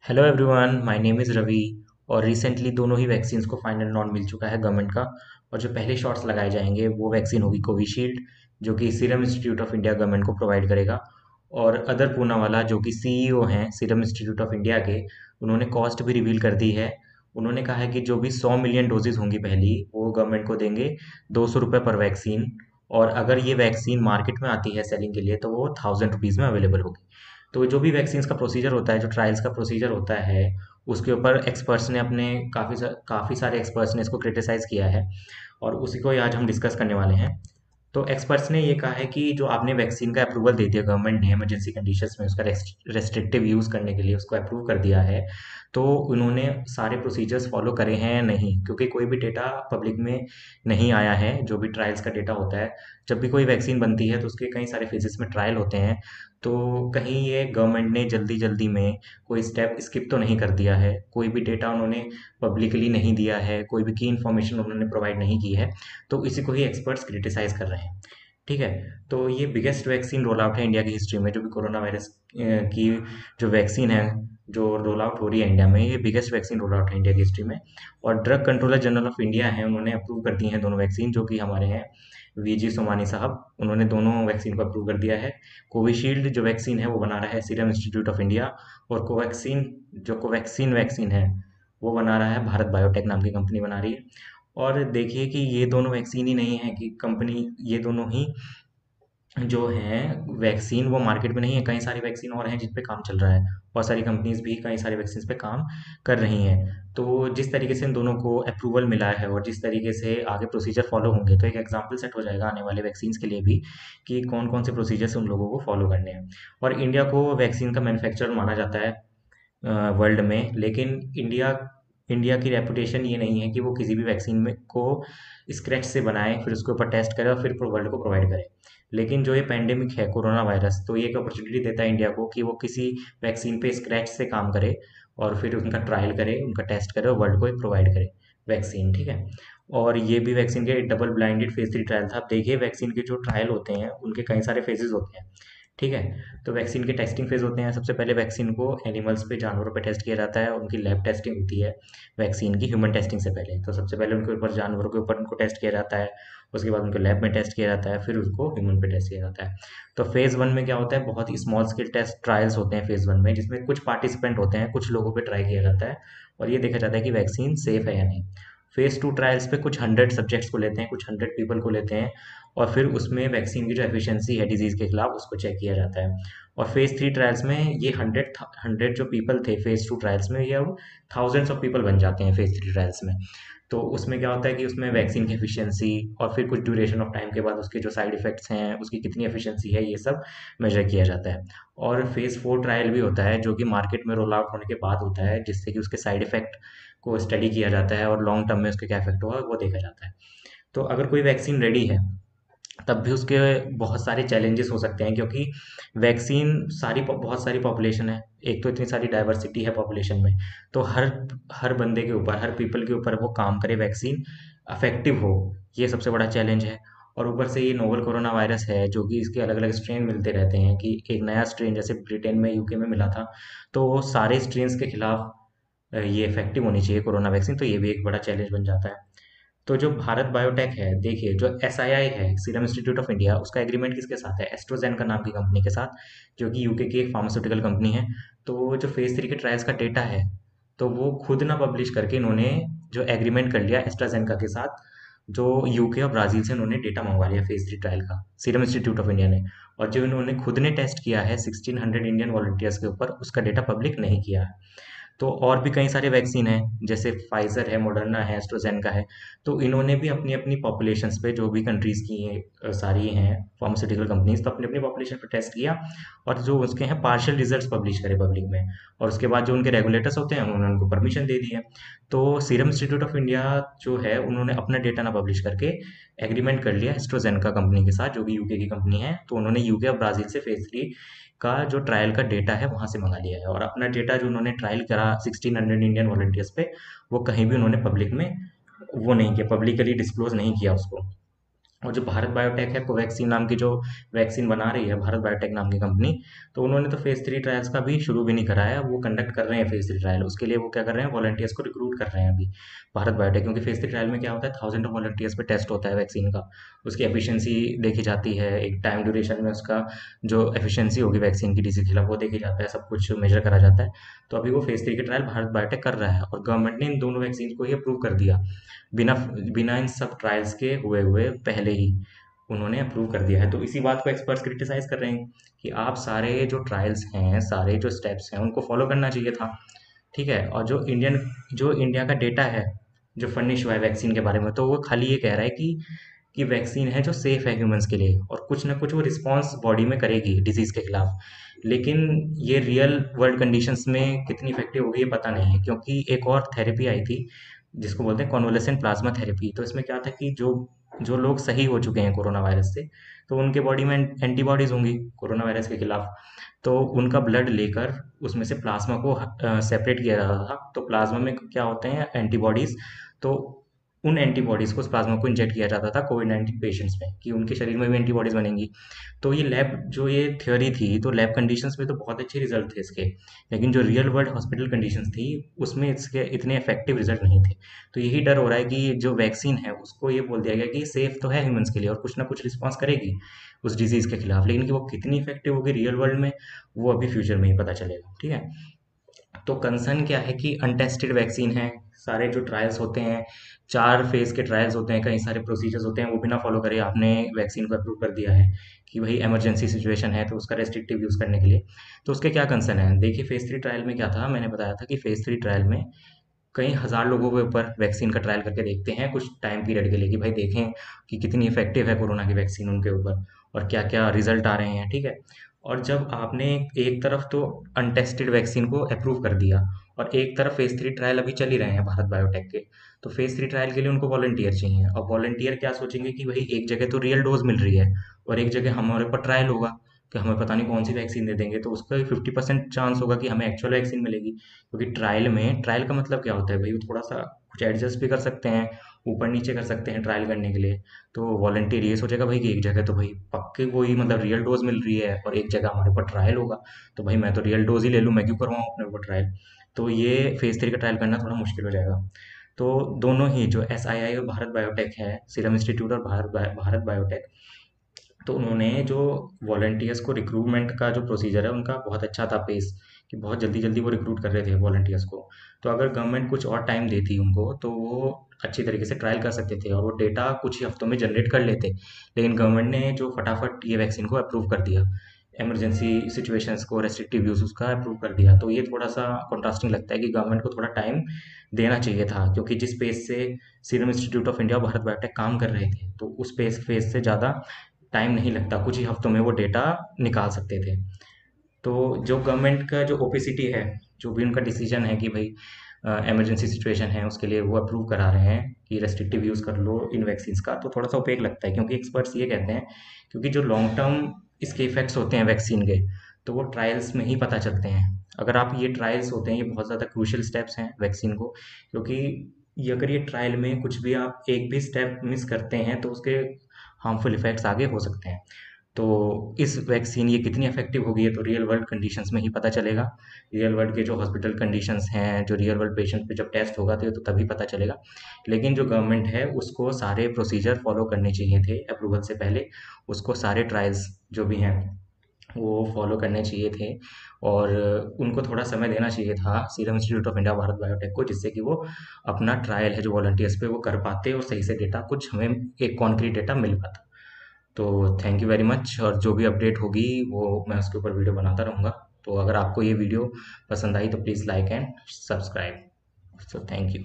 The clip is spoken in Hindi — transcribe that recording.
Hello everyone, my name is Ravi. और रिसेंटली दोनों ही वैक्सीन्स को फाइनल नॉन मिल चुका है गवर्नमेंट का। और जो पहले शॉट्स लगाए जाएंगे वो वैक्सीन होगी कोविशील्ड, जो कि serum institute of India government को प्रोवाइड करेगा। और अदर पूनावाला जो कि सीईओ हैं सीरम इंस्टीट्यूट ऑफ इंडिया के, उन्होंने कॉस्ट भी रिवील कर दी है। उन्होंने कहा है कि जो भी 100 मिलियन डोजेज होंगी पहली, वो गवर्नमेंट को देंगे 200 रुपये पर वैक्सीन। और अगर ये वैक्सीन मार्केट में आती है सेलिंग के लिए तो वो 1000 रुपीज़ में अवेलेबल होगी। तो जो भी वैक्सीन्स का प्रोसीजर होता है, जो ट्रायल्स का प्रोसीजर होता है, उसके ऊपर एक्सपर्ट्स ने अपने काफ़ी सारे एक्सपर्ट्स ने इसको क्रिटिसाइज़ किया है। और उसी को ही आज हम डिस्कस करने वाले हैं। तो एक्सपर्ट्स ने ये कहा है कि जो आपने वैक्सीन का अप्रूवल दे दिया गवर्नमेंट ने इमरजेंसी कंडीशंस में उसका रेस्ट्रिक्टिव यूज़ करने के लिए उसको अप्रूव कर दिया है, तो उन्होंने सारे प्रोसीजर्स फॉलो करे हैं या नहीं, क्योंकि कोई भी डेटा पब्लिक में नहीं आया है। जो भी ट्रायल्स का डेटा होता है, जब भी कोई वैक्सीन बनती है तो उसके कई सारे फेजेस में ट्रायल होते हैं। तो कहीं ये गवर्नमेंट ने जल्दी जल्दी में कोई स्टेप स्किप तो नहीं कर दिया है, कोई भी डेटा उन्होंने पब्लिकली नहीं दिया है, कोई भी की इन्फॉर्मेशन उन्होंने प्रोवाइड नहीं की है। तो इसी को ही एक्सपर्ट्स क्रिटिसाइज कर रहे हैं। ठीक है। तो ये बिगेस्ट वैक्सीन रोल आउट है इंडिया की हिस्ट्री में, जो भी कोरोना वायरस की जो वैक्सीन है, जो रोल आउट हो रही है इंडिया में, ये बिगेस्ट वैक्सीन रोल आउट है इंडिया की हिस्ट्री में। और drug controller general of India है, उन्होंने अप्रूव कर दी हैं दोनों वैक्सीन, जो कि हमारे हैं वीजी सोमानी साहब, उन्होंने दोनों वैक्सीन को अप्रूव कर दिया है। कोविशील्ड जो वैक्सीन है वो बना रहा है सीरम इंस्टीट्यूट ऑफ इंडिया। और कोवैक्सीन जो कोवैक्सीन वैक्सीन है वो बना रहा है भारत बायोटेक नाम की कंपनी बना रही है। और देखिए कि ये दोनों वैक्सीन ही नहीं है कि कंपनी, ये दोनों ही जो हैं वैक्सीन वो मार्केट में नहीं है, कई सारी वैक्सीन और हैं जिन पे काम चल रहा है। बहुत सारी कंपनीज भी कई सारी वैक्सीन पे काम कर रही हैं। तो जिस तरीके से इन दोनों को अप्रूवल मिला है और जिस तरीके से आगे प्रोसीजर फॉलो होंगे, तो एक एग्जाम्पल सेट हो जाएगा आने वाले वैक्सीन के लिए भी कि कौन कौन से प्रोसीजर्स उन लोगों को फॉलो करने हैं। और इंडिया को वैक्सीन का मैन्युफैक्चरर माना जाता है वर्ल्ड में, लेकिन इंडिया इंडिया की रेपुटेशन ये नहीं है कि वो किसी भी वैक्सीन में को स्क्रैच से बनाए, फिर उसके ऊपर टेस्ट करे और फिर वर्ल्ड को प्रोवाइड करे। लेकिन जो ये पैंडेमिक है कोरोना वायरस, तो ये एक अपॉर्चुनिटी देता है इंडिया को कि वो किसी वैक्सीन पे स्क्रैच से काम करे और फिर उनका ट्रायल करे, उनका टेस्ट करे और वर्ल्ड को प्रोवाइड करे वैक्सीन। ठीक है। और ये भी वैक्सीन के डबल ब्लाइंडेड फेज 3 ट्रायल था। आप देखिए वैक्सीन के जो ट्रायल होते हैं उनके कई सारे फेजेस होते हैं। ठीक है। तो वैक्सीन के टेस्टिंग फेज होते हैं। सबसे पहले वैक्सीन को एनिमल्स पे, जानवरों पे टेस्ट किया जाता है, उनकी लैब टेस्टिंग होती है वैक्सीन की ह्यूमन टेस्टिंग से पहले। तो सबसे पहले उनके ऊपर, जानवरों के ऊपर उनको टेस्ट किया जाता है, उसके बाद उनको लैब में टेस्ट किया जाता है, फिर उसको ह्यूमन पे टेस्ट किया जाता है। तो फेज़ 1 में क्या होता है, बहुत ही स्मॉल स्केल टेस्ट ट्रायल्स होते हैं फेज़ 1 में, जिसमें कुछ पार्टिसिपेंट होते हैं, कुछ लोगों पे ट्राई किया जाता है और ये देखा जाता है कि वैक्सीन सेफ है या नहीं। फेज़ 2 ट्रायल्स पे कुछ 100 सब्जेक्ट्स को लेते हैं, कुछ 100 पीपल को लेते हैं और फिर उसमें वैक्सीन की जो एफिशिएंसी है डिजीज़ के खिलाफ उसको चेक किया जाता है। और फेज़ 3 ट्रायल्स में ये 100 जो पीपल थे फेज़ 2 ट्रायल्स में, ये अब थाउजेंड्स ऑफ पीपल बन जाते हैं फेज़ 3 ट्रायल्स में। तो उसमें क्या होता है कि उसमें वैक्सीन की एफिशिएंसी और फिर कुछ ड्यूरेशन ऑफ टाइम के बाद उसके जो साइड इफ़ेक्ट्स हैं, उसकी कितनी एफिशिएंसी है, ये सब मेजर किया जाता है। और फेज़ 4 ट्रायल भी होता है, जो कि मार्केट में रोल आउट होने के बाद होता है, जिससे कि उसके साइड इफ़ेक्ट को स्टडी किया जाता है और लॉन्ग टर्म में उसके क्या इफ़ेक्ट होगा वो देखा जाता है। तो अगर कोई वैक्सीन रेडी है तब भी उसके बहुत सारे चैलेंजेस हो सकते हैं, क्योंकि वैक्सीन बहुत सारी पॉपुलेशन है। एक तो इतनी सारी डाइवर्सिटी है पॉपुलेशन में, तो हर हर बंदे के ऊपर, हर पीपल के ऊपर वो काम करे, वैक्सीन अफेक्टिव हो, ये सबसे बड़ा चैलेंज है। और ऊपर से ये नोवल कोरोना वायरस है, जो कि इसके अलग अलग स्ट्रेन मिलते रहते हैं, कि एक नया स्ट्रेन जैसे ब्रिटेन में, यूके में मिला था, तो वो सारे स्ट्रेन्स के खिलाफ ये इफेक्टिव होनी चाहिए कोरोना वैक्सीन, तो ये भी एक बड़ा चैलेंज बन जाता है। तो जो भारत बायोटेक है, देखिए जो एसआईआई है सीरम इंस्टीट्यूट ऑफ इंडिया, उसका एग्रीमेंट किसके साथ है, एस्ट्रोजेनेका नाम की कंपनी के साथ, जो कि यूके की एक फार्मास्यूटिकल कंपनी है। तो जो फेज 3 के ट्रायल्स का डेटा है, तो वो खुद ना पब्लिश करके इन्होंने जो एग्रीमेंट कर लिया एस्ट्राजेनेका के साथ, जो यूके और ब्राजील से इन्होंने डेटा मंगवा लिया फेज 3 ट्रायल का, सीरम इंस्टीट्यूट ऑफ इंडिया ने। और जो इन्होंने खुद ने टेस्ट किया है 1600 इंडियन वॉलंटियर्स के ऊपर, उसका डेटा पब्लिक नहीं किया है। तो और भी कई सारे वैक्सीन हैं, जैसे फाइजर है, मॉडर्ना है, एस्ट्राजेनेका है। तो इन्होंने भी अपनी अपनी पॉपुलेशंस पे, जो भी कंट्रीज़ की सारी हैं फार्मास्यूटिकल कंपनीज, तो अपनी अपनी पॉपुलेशन पे टेस्ट किया और जो उसके हैं पार्शियल रिजल्ट्स पब्लिश करे पब्लिक में। और उसके बाद जो उनके रेगुलेटर्स होते हैं उन्होंने उनको परमिशन दे दी है। तो सीरम इंस्टीट्यूट ऑफ इंडिया जो है, उन्होंने अपना डेटा ना पब्लिश करके एग्रीमेंट कर लिया एस्ट्राजेनेका कंपनी के साथ, जो कि यूके की कंपनी है। तो उन्होंने यूके और ब्राज़ील से फेज 3 का जो ट्रायल का डेटा है वहाँ से मंगा लिया है, और अपना डेटा जो उन्होंने ट्रायल करा 1600 इंडियन वॉलंटियर्स पे, वो कहीं भी उन्होंने पब्लिक में वो नहीं किया, पब्लिकली डिस्क्लोज नहीं किया उसको। और जो भारत बायोटेक है, कोवैक्सीन नाम की जो वैक्सीन बना रही है भारत बायोटेक नाम की कंपनी, तो उन्होंने तो फेज 3 ट्रायल्स का भी शुरू भी नहीं कराया। वो कंडक्ट कर रहे हैं फेज 3 ट्रायल। उसके लिए वो क्या कर रहे हैं, वॉलंटियर्स को रिक्रूट कर रहे हैं अभी भारत बायोटेक। क्योंकि फेज 3 ट्रायल में क्या होता है, थाउजेंड ऑफ वॉलंटियर्स पे टेस्ट होता है वैक्सीन का। उसकी एफिशिएंसी देखी जाती है, एक टाइम ड्यूरेशन में उसका जो एफिशिएंसी होगी वैक्सीन की डिसीज के खिलाफ वो देखी जाता है, सब कुछ मेजर करा जाता है। तो अभी वो फेज 3 के ट्रायल भारत बायोटेक कर रहा है और गवर्नमेंट ने इन दोनों वैक्सीन को ही अप्रूव कर दिया, बिना बिना इन सब ट्रायल्स के हुए हुए पहले ही उन्होंने अप्रूव कर दिया है। तो इसी बात को एक्सपर्ट्स क्रिटिसाइज कर रहे हैं कि आप सारे जो ट्रायल्स हैं, सारे जो स्टेप्स हैं, उनको फॉलो करना चाहिए था। ठीक है। और जो इंडिया का डेटा है जो फर्निश हुआ है वैक्सीन के बारे में, तो वो खाली ये कह रहा है कि वैक्सीन है जो सेफ है ह्यूमंस के लिए, और कुछ ना कुछ वो रिस्पॉन्स बॉडी में करेगी डिजीज के खिलाफ। लेकिन ये रियल वर्ल्ड कंडीशंस में कितनी इफेक्टिव होगी ये पता नहीं है। क्योंकि एक और थेरेपी आई थी जिसको बोलते हैं कॉन्वलेसेंट प्लाज्मा थेरेपी। तो इसमें क्या था कि जो जो लोग सही हो चुके हैं कोरोना वायरस से, तो उनके बॉडी में एंटीबॉडीज होंगी कोरोना वायरस के खिलाफ। तो उनका ब्लड लेकर उसमें से प्लाज्मा को सेपरेट किया जाता था। तो प्लाज्मा में क्या होते हैं, एंटीबॉडीज। तो उन एंटीबॉडीज को, उस प्लाज्मा को इंजेक्ट किया जाता था कोविड 19 पेशेंट्स में, कि उनके शरीर में भी एंटीबॉडीज बनेंगी। तो ये थ्योरी थी, तो लैब कंडीशंस में तो बहुत अच्छे रिजल्ट थे इसके। लेकिन जो रियल वर्ल्ड हॉस्पिटल कंडीशंस थी उसमें इसके इतने इफेक्टिव रिजल्ट नहीं थे। तो यही डर हो रहा है कि जो वैक्सीन है उसको ये बोल दिया गया कि सेफ तो है ह्यूमंस के लिए और कुछ ना कुछ रिस्पॉन्स करेगी उस डिजीज के खिलाफ, लेकिन कि वो कितनी इफेक्टिव होगी रियल वर्ल्ड में, वो अभी फ्यूचर में ही पता चलेगा। ठीक है। तो कंसर्न क्या है कि अनटेस्टेड वैक्सीन है, सारे जो ट्रायल्स होते हैं, 4 फेज़ के ट्रायल्स होते हैं, कई सारे प्रोसीजर्स होते हैं, वो भी ना फॉलो करे। आपने वैक्सीन को अप्रूव कर दिया है कि भई इमरजेंसी सिचुएशन है तो उसका रेस्ट्रिक्टिव यूज़ करने के लिए। तो उसके क्या कंसर्न है? देखिए फेज़ 3 ट्रायल में क्या था, मैंने बताया था कि फेज़ 3 ट्रायल में कई हज़ार लोगों के ऊपर वैक्सीन का ट्रायल करके देखते हैं कुछ टाइम पीरियड के लिए, कि भाई देखें कि कितनी इफेक्टिव है कोरोना की वैक्सीन उनके ऊपर और क्या-क्या रिजल्ट आ रहे हैं। ठीक है। और जब आपने एक तरफ तो अनटेस्टेड वैक्सीन को अप्रूव कर दिया और एक तरफ फेज 3 ट्रायल अभी चल ही रहे हैं भारत बायोटेक के, तो फेज 3 ट्रायल के लिए उनको वॉलंटियर चाहिए। और वॉलंटियर क्या सोचेंगे कि भाई एक जगह तो रियल डोज मिल रही है और एक जगह हमारे ऊपर ट्रायल होगा कि हमें पता नहीं कौन सी वैक्सीन दे देंगे, तो उसका 50% चांस होगा कि हमें एक्चुअल वैक्सीन मिलेगी। क्योंकि ट्रायल का मतलब क्या होता है भाई, वो थोड़ा सा कुछ एडजस्ट भी कर सकते हैं, ऊपर नीचे कर सकते हैं ट्रायल करने के लिए। तो वॉलंटियर ये सोचेगा भाई कि एक जगह तो भाई पक्के वही मतलब रियल डोज मिल रही है और एक जगह हमारे ऊपर ट्रायल होगा, तो भाई मैं तो रियल डोज ही ले लूँ, मैं क्यों करवाऊँ अपने ऊपर ट्रायल। तो ये फेज 3 का ट्रायल करना थोड़ा मुश्किल हो जाएगा। तो दोनों ही जो SII और भारत बायोटेक है, सीरम इंस्टीट्यूट और भारत बायोटेक, तो उन्होंने जो वॉलंटियर्स को रिक्रूटमेंट का जो प्रोसीजर है उनका बहुत अच्छा था पेस, कि बहुत जल्दी जल्दी वो रिक्रूट कर रहे थे वॉलंटियर्स को। तो अगर गवर्नमेंट कुछ और टाइम देती उनको तो वो अच्छी तरीके से ट्रायल कर सकते थे और वो डेटा कुछ ही हफ्तों में जनरेट कर लेते। लेकिन गवर्नमेंट ने जो फटाफट ये वैक्सीन को अप्रूव कर दिया, इमरजेंसी सिचुएशंस को, रेस्ट्रिक्टिव यूज उसका अप्रूव कर दिया, तो ये थोड़ा सा कॉन्ट्रास्टिंग लगता है कि गवर्नमेंट को थोड़ा टाइम देना चाहिए था। क्योंकि जिस पेस से सीरम इंस्टीट्यूट ऑफ इंडिया और भारत बायोटेक काम कर रहे थे, तो उस पेस से ज़्यादा टाइम नहीं लगता, कुछ ही हफ्तों में वो डेटा निकाल सकते थे। तो जो गवर्नमेंट का जो ओपेसिटी है, जो भी उनका डिसीजन है कि भाई इमरजेंसी सिचुएशन है उसके लिए वो अप्रूव करा रहे हैं कि रेस्ट्रिक्टिव यूज़ कर लो इन वैक्सीन्स का, तो थोड़ा सा ओपेक लगता है। क्योंकि एक्सपर्ट्स ये कहते हैं, क्योंकि जो लॉन्ग टर्म इसके इफेक्ट्स होते हैं वैक्सीन के, तो वो ट्रायल्स में ही पता चलते हैं। अगर आप ये ट्रायल्स होते हैं, ये बहुत ज़्यादा क्रूशियल स्टेप्स हैं वैक्सीन को। क्योंकि ये अगर ये ट्रायल में कुछ भी आप एक भी स्टेप मिस करते हैं तो उसके हार्मफुल इफेक्ट्स आगे हो सकते हैं। तो इस वैक्सीन ये कितनी इफेक्टिव होगी ये तो रियल वर्ल्ड कंडीशंस में ही पता चलेगा। रियल वर्ल्ड के जो हॉस्पिटल कंडीशंस हैं, जो रियल वर्ल्ड पेशेंट पे जब टेस्ट होगा तो तभी पता चलेगा। लेकिन जो गवर्नमेंट है उसको सारे प्रोसीजर फॉलो करने चाहिए थे अप्रूवल से पहले। उसको सारे ट्रायल्स जो भी हैं वो फॉलो करने चाहिए थे और उनको थोड़ा समय देना चाहिए था serum institute of India Bharat biotech को, जिससे कि वो अपना ट्रायल है जो वॉलंटियर्स पे वो कर पाते और सही से डेटा कुछ हमें एक कॉन्क्रीट डेटा मिल पाता। तो थैंक यू वेरी मच, और जो भी अपडेट होगी वो मैं उसके ऊपर वीडियो बनाता रहूँगा। तो अगर आपको ये वीडियो पसंद आई तो please like and subscribe. So thank you.